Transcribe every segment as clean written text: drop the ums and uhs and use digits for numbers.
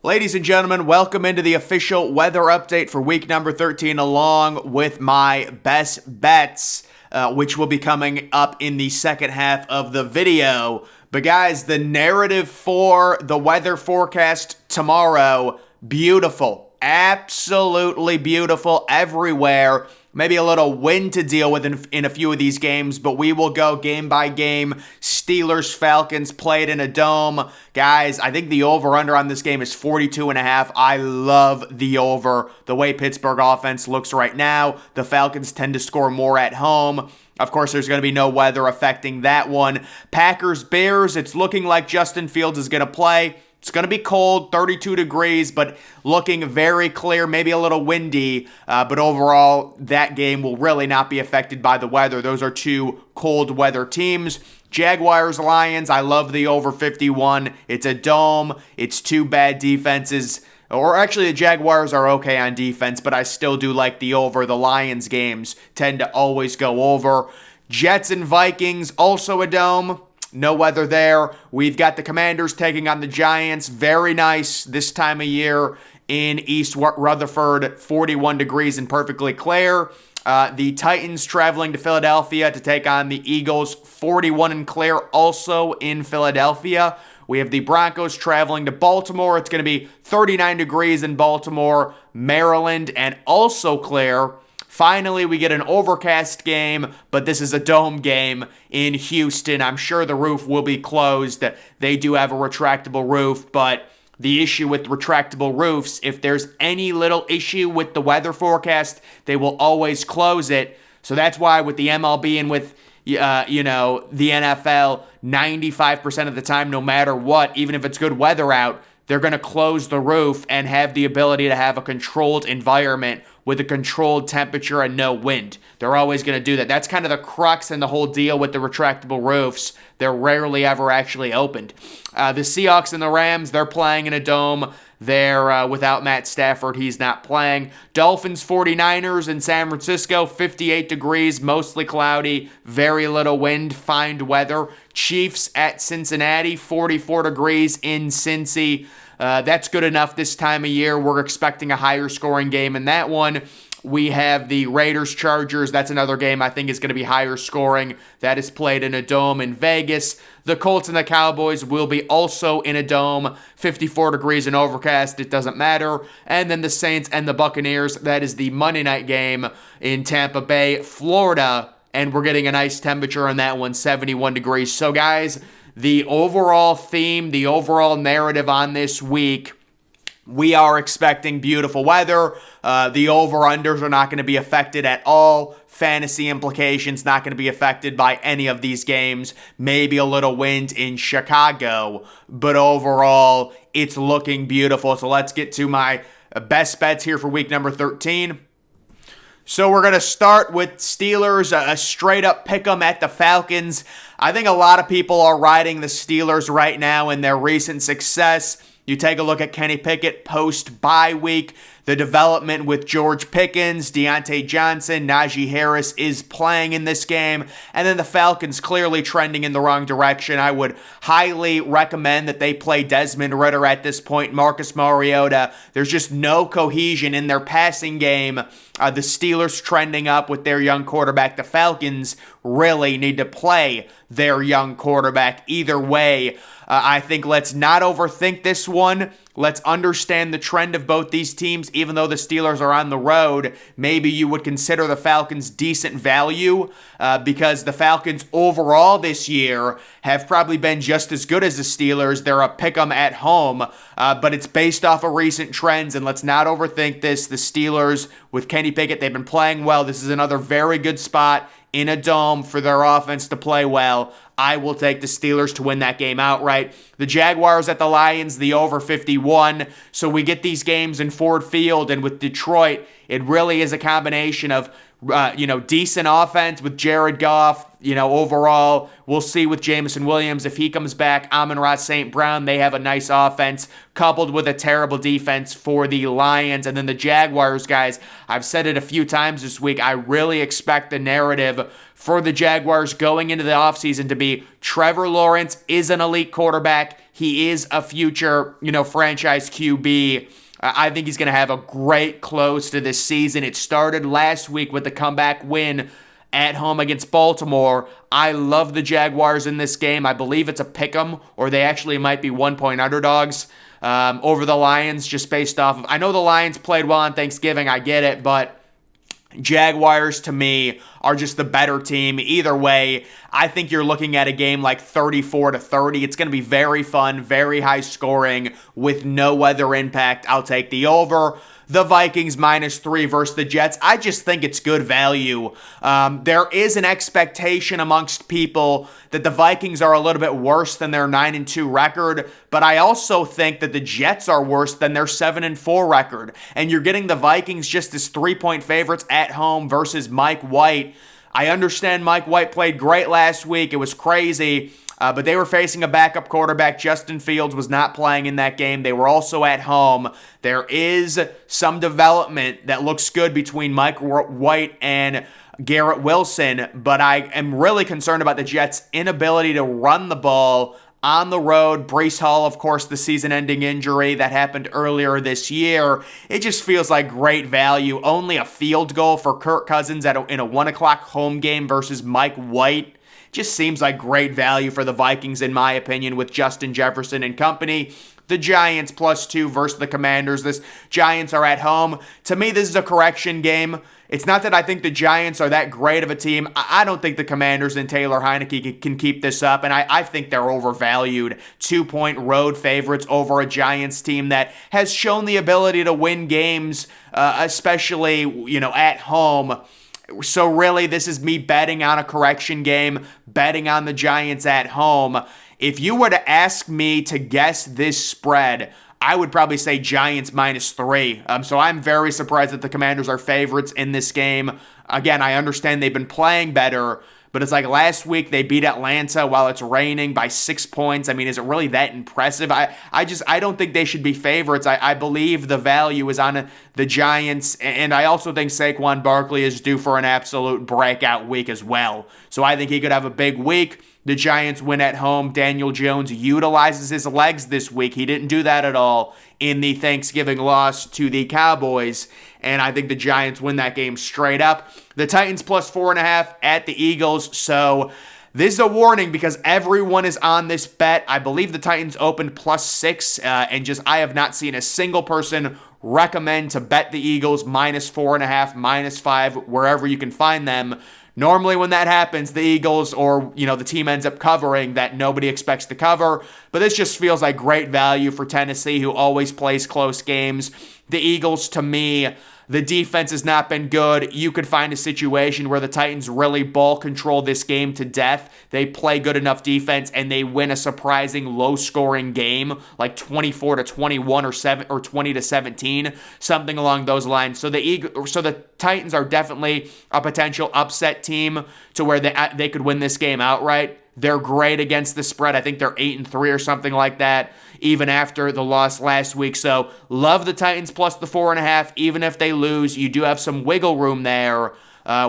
Ladies and gentlemen, welcome into the official weather update for week number 13, along with my best bets, which will be coming up in the second half of the video. But guys, the narrative for the weather forecast tomorrow, beautiful. Absolutely beautiful everywhere. Maybe a little wind to deal with in a few of these games, but we will go game by game. Steelers-Falcons played in a dome. Guys, I think the over-under on this game is 42.5. I love the over. The way Pittsburgh offense looks right now, the Falcons tend to score more at home. Of course, there's going to be no weather affecting that one. Packers-Bears, it's looking like Justin Fields is going to play. It's going to be cold, 32 degrees, but looking very clear, maybe a little windy. But overall, that game will really not be affected by the weather. Those are two cold weather teams. Jaguars-Lions, I love the over 51. It's a dome. It's two bad defenses. Or actually, the Jaguars are okay on defense, but I still do like the over. The Lions games tend to always go over. Jets and Vikings, also a dome. No weather there. We've got the Commanders taking on the Giants. Very nice this time of year in East Rutherford. 41 degrees and perfectly clear. The Titans traveling to Philadelphia to take on the Eagles. 41 and clear also in Philadelphia. We have the Broncos traveling to Baltimore. It's going to be 39 degrees in Baltimore, Maryland, and also clear. Finally, we get an overcast game, but this is a dome game in Houston. I'm sure the roof will be closed. They do have a retractable roof, but the issue with retractable roofs, if there's any little issue with the weather forecast, they will always close it. So that's why with the MLB and with the NFL, 95% of the time, no matter what, even if it's good weather out, they're going to close the roof and have the ability to have a controlled environment with a controlled temperature and no wind. They're always going to do that. That's kind of the crux and the whole deal with the retractable roofs. They're rarely ever actually opened. The Seahawks and the Rams, they're playing in a dome. They're without Matt Stafford. He's not playing. Dolphins, 49ers in San Francisco, 58 degrees, mostly cloudy, very little wind, fine weather. Chiefs at Cincinnati, 44 degrees in Cincy. That's good enough this time of year. We're expecting a higher scoring game in that one. We have the Raiders-Chargers. That's another game I think is going to be higher scoring. That is played in a dome in Vegas. The Colts and the Cowboys will be also in a dome. 54 degrees and overcast. It doesn't matter. And then the Saints and the Buccaneers. That is the Monday night game in Tampa Bay, Florida. And we're getting a nice temperature on that one, 71 degrees. So guys, the overall theme, the overall narrative on this week, we are expecting beautiful weather. The over-unders are not going to be affected at all. Fantasy implications not going to be affected by any of these games. Maybe a little wind in Chicago. But overall, it's looking beautiful. So let's get to my best bets here for week number 13. So we're going to start with Steelers, a straight-up pick 'em at the Falcons. I think a lot of people are riding the Steelers right now in their recent success. You take a look at Kenny Pickett post-bye week, the development with George Pickens, Deontay Johnson, Najee Harris is playing in this game, and then the Falcons clearly trending in the wrong direction. I would highly recommend that they play Desmond Ridder at this point, Marcus Mariota. There's just no cohesion in their passing game. The Steelers trending up with their young quarterback. The Falcons really need to play their young quarterback. Either way, I think let's not overthink this one. Let's understand the trend of both these teams. Even though the Steelers are on the road, maybe you would consider the Falcons decent value because the Falcons overall this year have probably been just as good as the Steelers. They're a pick 'em at home, but it's based off of recent trends, and let's not overthink this. The Steelers with Kenny Pickett, they've been playing well. This is another very good spot in a dome for their offense to play well. I will take the Steelers to win that game outright. The Jaguars at the Lions, the over 51. So we get these games in Ford Field, and with Detroit, it really is a combination of decent offense with Jared Goff. Overall, we'll see with Jameson Williams if he comes back. Amon-Ra St. Brown, they have a nice offense coupled with a terrible defense for the Lions. And then the Jaguars, guys, I've said it a few times this week. I really expect the narrative for the Jaguars going into the offseason to be Trevor Lawrence is an elite quarterback. He is a future, franchise QB. I think he's going to have a great close to this season. It started last week with the comeback win at home against Baltimore. I love the Jaguars in this game. I believe it's a pick'em, or they actually might be 1-point underdogs over the Lions, just based off of... I know the Lions played well on Thanksgiving, I get it, but Jaguars, to me, are just the better team. Either way, I think you're looking at a game like 34-30. It's going to be very fun, very high scoring with no weather impact. I'll take the over. The Vikings -3 versus the Jets. I just think it's good value. There is an expectation amongst people that the Vikings are a little bit worse than their 9-2 record, but I also think that the Jets are worse than their 7-4 record. And you're getting the Vikings just as 3-point favorites at home versus Mike White. I understand Mike White played great last week. It was crazy. But they were facing a backup quarterback. Justin Fields was not playing in that game. They were also at home. There is some development that looks good between Mike White and Garrett Wilson, but I am really concerned about the Jets' inability to run the ball on the road. Breece Hall, of course, the season-ending injury that happened earlier this year. It just feels like great value. Only a field goal for Kirk Cousins in a 1 o'clock home game versus Mike White. Just seems like great value for the Vikings, in my opinion, with Justin Jefferson and company. The Giants +2 versus the Commanders. The Giants are at home. To me, this is a correction game. It's not that I think the Giants are that great of a team. I don't think the Commanders and Taylor Heineke can keep this up, and I think they're overvalued. 2-point road favorites over a Giants team that has shown the ability to win games, especially, at home. So really, this is me betting on a correction game, betting on the Giants at home. If you were to ask me to guess this spread, I would probably say Giants -3. So I'm very surprised that the Commanders are favorites in this game. Again, I understand they've been playing better, but it's like last week they beat Atlanta while it's raining by 6 points. I mean, is it really that impressive? I don't think they should be favorites. I believe the value is on the Giants, and I also think Saquon Barkley is due for an absolute breakout week as well. So I think he could have a big week. The Giants win at home. Daniel Jones utilizes his legs this week. He didn't do that at all in the Thanksgiving loss to the Cowboys, and I think the Giants win that game straight up. The Titans +4.5 at the Eagles, so this is a warning because everyone is on this bet. I believe the Titans opened +6, and I have not seen a single person recommend to bet the Eagles -4.5, -5, wherever you can find them. Normally when that happens, the Eagles or, the team ends up covering that nobody expects to cover. But this just feels like great value for Tennessee, who always plays close games. The Eagles, to me, the defense has not been good. You could find a situation where the Titans really ball control this game to death. They play good enough defense and they win a surprising low-scoring game, like 24-21 or 20-17, something along those lines. So the Titans are definitely a potential upset team to where they could win this game outright. They're great against the spread. I think they're 8-3 or something like that, even after the loss last week. So love the Titans plus the 4.5. Even if they lose, you do have some wiggle room there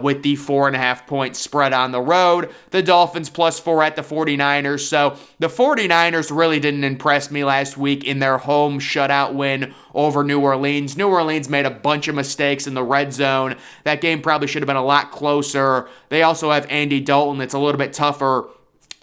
with the 4.5-point spread on the road. The Dolphins +4 at the 49ers. So the 49ers really didn't impress me last week in their home shutout win over New Orleans. New Orleans made a bunch of mistakes in the red zone. That game probably should have been a lot closer. They also have Andy Dalton. It's a little bit tougher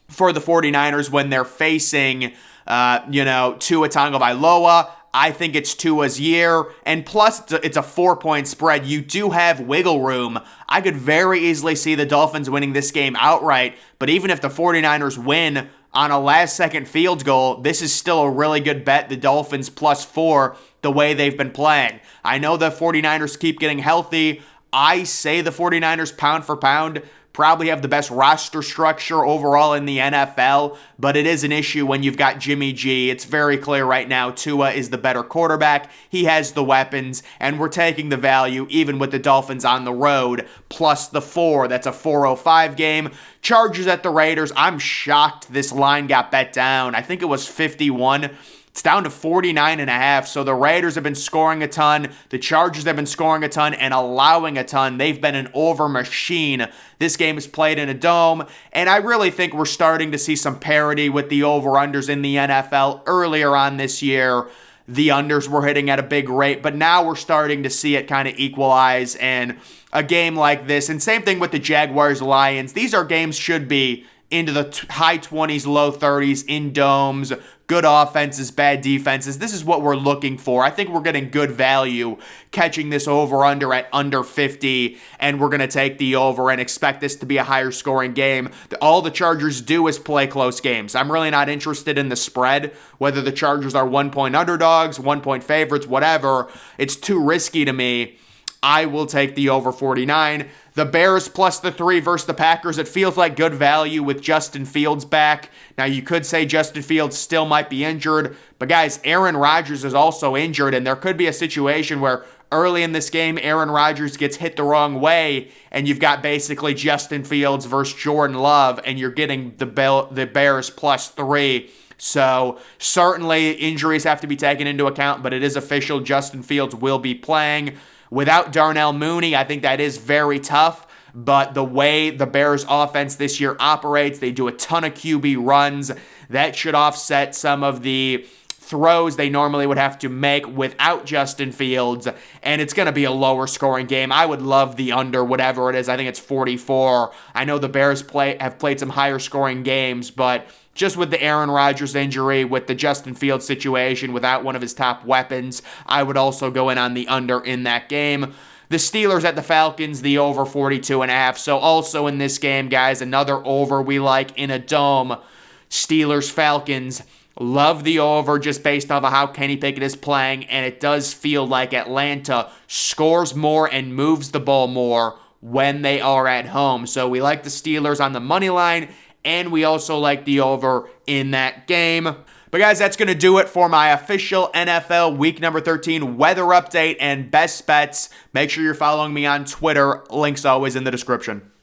for the 49ers when they're facing, Tua Tagovailoa. I think it's Tua's year, and plus it's a 4-point spread. You do have wiggle room. I could very easily see the Dolphins winning this game outright, but even if the 49ers win on a last-second field goal, this is still a really good bet, the Dolphins +4, the way they've been playing. I know the 49ers keep getting healthy. I say the 49ers pound for pound probably have the best roster structure overall in the NFL, but it is an issue when you've got Jimmy G. It's very clear right now Tua is the better quarterback. He has the weapons, and we're taking the value even with the Dolphins on the road, plus the 4. That's a 405 game. Chargers at the Raiders. I'm shocked this line got bet down. I think it was 51. It's down to 49.5. So the Raiders have been scoring a ton. The Chargers have been scoring a ton and allowing a ton. They've been an over machine. This game is played in a dome, and I really think we're starting to see some parity with the over-unders in the NFL. Earlier on this year, the unders were hitting at a big rate, but now we're starting to see it kind of equalize, and a game like this, and same thing with the Jaguars-Lions, these are games should be into the high 20s, low 30s, in domes, good offenses, bad defenses. This is what we're looking for. I think we're getting good value catching this over-under at under 50, and we're going to take the over and expect this to be a higher scoring game. All the Chargers do is play close games. I'm really not interested in the spread, whether the Chargers are 1-point underdogs, 1-point favorites, whatever. It's too risky to me. I will take the over 49. The Bears plus the 3 versus the Packers. It feels like good value with Justin Fields back. Now, you could say Justin Fields still might be injured, but guys, Aaron Rodgers is also injured, and there could be a situation where early in this game, Aaron Rodgers gets hit the wrong way, and you've got basically Justin Fields versus Jordan Love, and you're getting the Bears plus 3. So certainly injuries have to be taken into account, but it is official. Justin Fields will be playing. Without Darnell Mooney, I think that is very tough, but the way the Bears offense this year operates, they do a ton of QB runs. That should offset some of the throws they normally would have to make without Justin Fields, and it's going to be a lower scoring game. I would love the under, whatever it is. I think it's 44. I know the Bears have played some higher scoring games, but just with the Aaron Rodgers injury, with the Justin Fields situation, without one of his top weapons, I would also go in on the under in that game. The Steelers at the Falcons, the over 42.5. So also in this game, guys, another over we like in a dome. Steelers-Falcons. Love the over just based off of how Kenny Pickett is playing, and it does feel like Atlanta scores more and moves the ball more when they are at home. So we like the Steelers on the money line, and we also like the over in that game. But guys, that's going to do it for my official NFL Week number 13 weather update and best bets. Make sure you're following me on Twitter. Links always in the description.